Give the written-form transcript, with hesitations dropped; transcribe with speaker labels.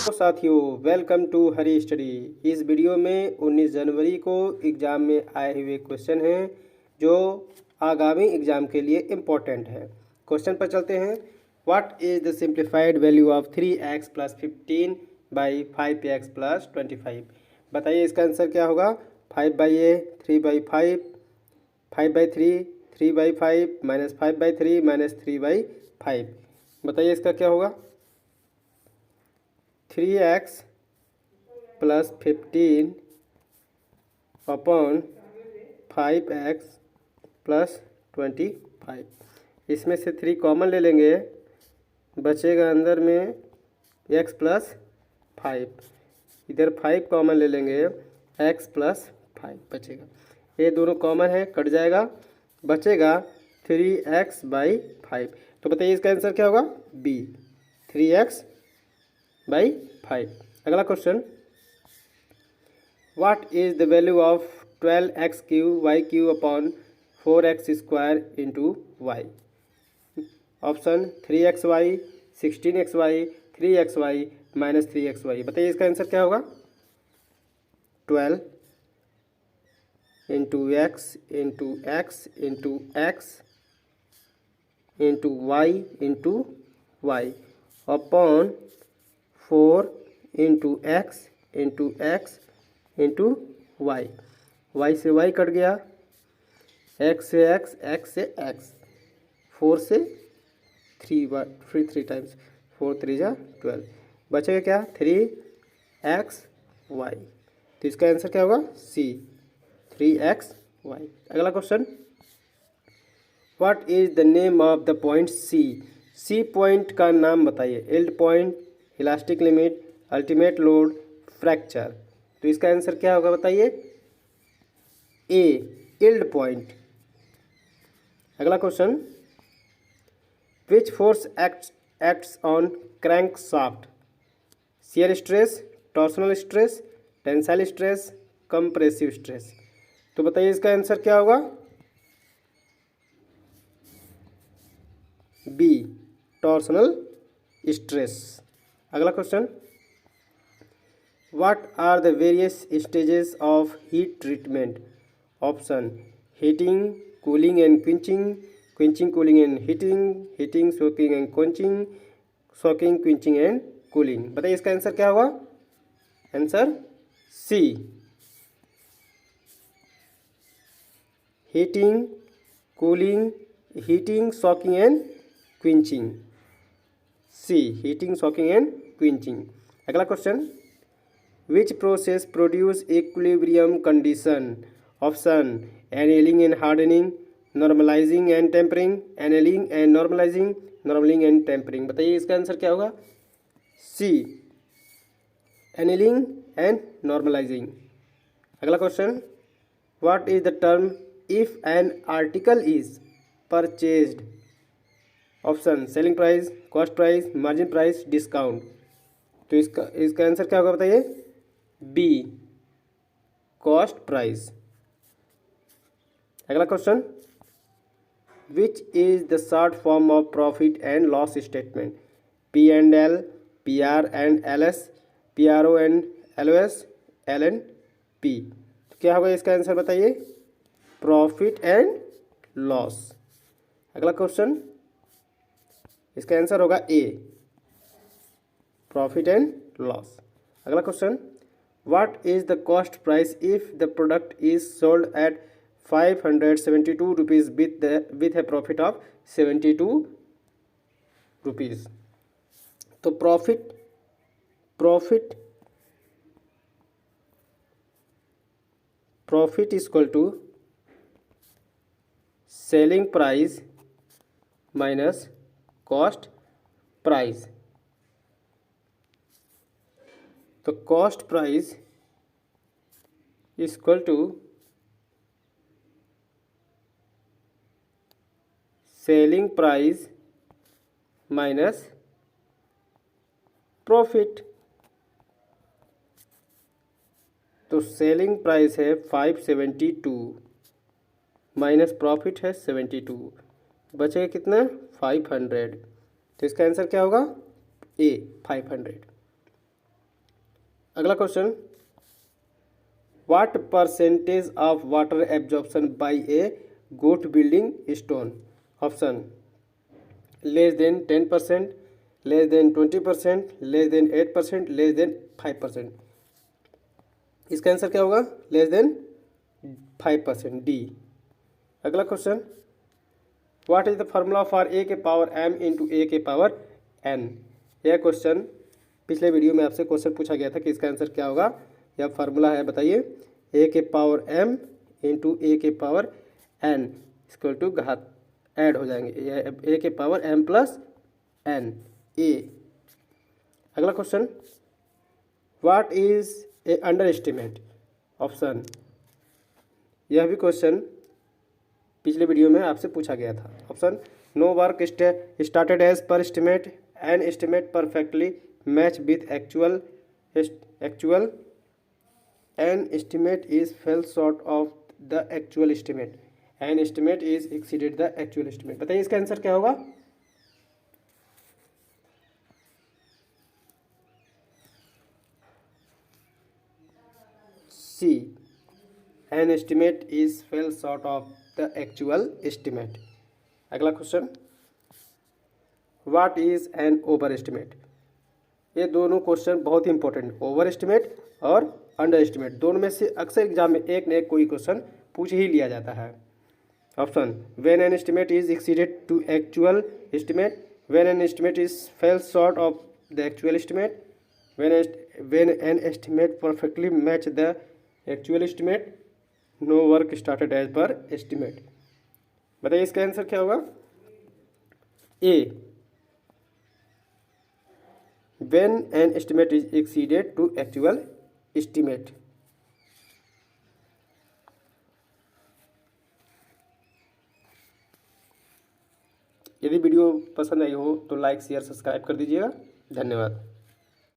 Speaker 1: तो साथियों, welcome to Hari study. इस वीडियो में 19 जनवरी को एग्ज़ाम में आए हुए क्वेश्चन हैं जो आगामी एग्ज़ाम के लिए इम्पोर्टेंट है। क्वेश्चन पर चलते हैं। What is the simplified value of 3x + 15 by 5x + 25? बताइए इसका आंसर क्या होगा। 5/a 3/5, 5/3 3/5 -5/3 -3/5। बताइए इसका क्या होगा। 3x + 15 upon 5x + 25। इसमें से 3 कॉमन ले लेंगे, बचेगा अंदर में x + 5। इधर 5 कॉमन ले लेंगे, x + 5 बचेगा। ये दोनों कॉमन है, कट जाएगा, बचेगा 3x/5। तो बताइए इसका आंसर क्या होगा। b 3x/5। अगला question. What is the value of 12x³ y³ upon 4x² into y? Option 3xy, 16xy, 3xy -3xy। बताइए इसका आंसर क्या होगा। 12 into x into x into x into y upon 4 into x into x into y से y cut गया, x से x से x, 4 से 3 times 4 3 जा 12, बचेगा क्या 3xy। तो इसका आंसर क्या होगा c 3xy। अगला question. What is the name of the point C point का नाम बताइए। Yield point, elastic limit, ultimate load, fracture. तो इसका आंसर क्या होगा बताइए। A yield point. अगला question. Which force acts on crankshaft? Shear stress, torsional stress, tensile stress, compressive stress. तो बताइए इसका आंसर क्या होगा। B torsional stress. अगला question. What are the various stages of heat treatment? Option heating, cooling and quenching, quenching, cooling and heating, heating, soaking and quenching, soaking, quenching and cooling. बताइए इसका answer क्या होगा। Answer C heating, cooling, heating, soaking and quenching. C heating, soaking and quenching. अगला question. Which process produce equilibrium condition? Option annealing and hardening, normalizing and tempering, annealing and normalizing, normalizing and tempering. बताइए इसका answer क्या होगा। C annealing and normalizing. अगला question. What is the term if an article is purchased? Option selling price, cost price, margin price, discount. तो इसका answer क्या होगा बताइए। B cost price. अगला question. Which is the short form of profit and loss statement? P&L, PR&LS, PRO&LOS, L&P। तो क्या होगा इसका आंसर बताइए। Profit and loss. अगला क्वेश्चन। इसका आंसर होगा ए प्रॉफिट एंड लॉस। अगला question. What is the cost price if the product is sold at 572 rupees with a profit of 72 rupees? तो profit equal to selling price minus cost price. तो cost price equal to selling price minus profit. तो selling price है 572 minus profit है 72, बचेगा कितना 500। तो इसका answer क्या होगा ए 500। अगला question, what percentage of water absorption by a good building stone? Option, less than 10%, less than 20%, less than 8%, less than 5%। इसका आंसर क्या होगा? Less than 5%, D. अगला question, what is the formula for a के power m into a के power n? यह question पिछले video में आपसे क्वेश्चन पूछा गया था कि इसका आंसर क्या होगा। यह फार्मूला है, बताइए। ए के पावर m इंटू ए के पावर n इक्वल टू घात ऐड हो जाएंगे, ए के पावर m प्लस n, ए। अगला question, what is A under estimate? Option, यह भी क्वेश्चन पिछले वीडियो में आपसे पूछा गया था। Option, no work started as per estimate, an estimate perfectly match with actual, an estimate is fell short of the actual estimate, an estimate is exceeded the actual estimate. बताइए इसका answer क्या होगा? C, an estimate is fell short of the actual estimate. अगला question, what is an over estimate? ये दोनों question बहुत ही important, over estimate और अंडर एस्टिमेट, दोनों में से अक्सर एग्जाम में एक न एक कोई क्वेश्चन पूछ ही लिया जाता है। Option, when an estimate is exceeded to actual estimate, when an estimate is fell short of the actual estimate, when an estimate perfectly match the actual estimate, no work started as per estimate. बताइए इसका answer क्या होगा? A, when an estimate is exceeded to actual estimate. यदि video पसंद आई हो तो like share subscribe कर दीजिएगा। धन्यवाद।